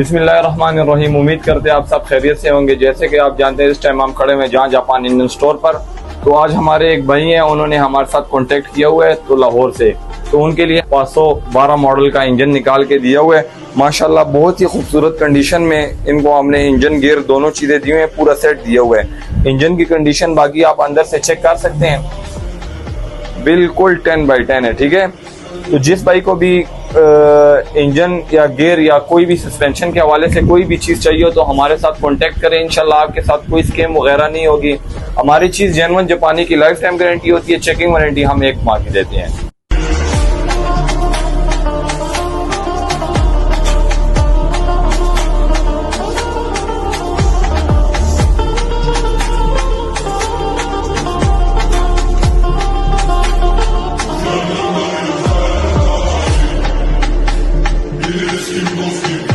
बिस्मिल्लाहिर्रहमानिर्रहीम। उम्मीद करते हैं आप सब खैरियत से होंगे। जैसे कि आप जानते हैं इस टाइम हम खड़े हुए हैं जहाँ जापान इंजन स्टोर पर। तो आज हमारे एक भाई हैं, उन्होंने हमारे साथ कांटेक्ट किया हुआ है तो लाहौर से। तो उनके लिए 512 मॉडल का इंजन निकाल के दिया हुआ है। माशाल्लाह बहुत ही खूबसूरत कंडीशन में इनको हमने इंजन गियर दोनों चीजें दी हुई हैं, पूरा सेट दिया हुआ है। इंजन की कंडीशन बाकी आप अंदर से चेक कर सकते हैं, बिल्कुल 10/10 है। ठीक है, तो जिस भाई को भी इंजन या गियर या कोई भी सस्पेंशन के हवाले से कोई भी चीज चाहिए हो तो हमारे साथ कांटेक्ट करें। इंशाल्लाह आपके साथ कोई स्कैम वगैरह नहीं होगी। हमारी चीज जेन्युइन जापानी की लाइफ टाइम गारंटी होती है, चेकिंग वारंटी हम 1 माह की देते हैं। Eres quien nos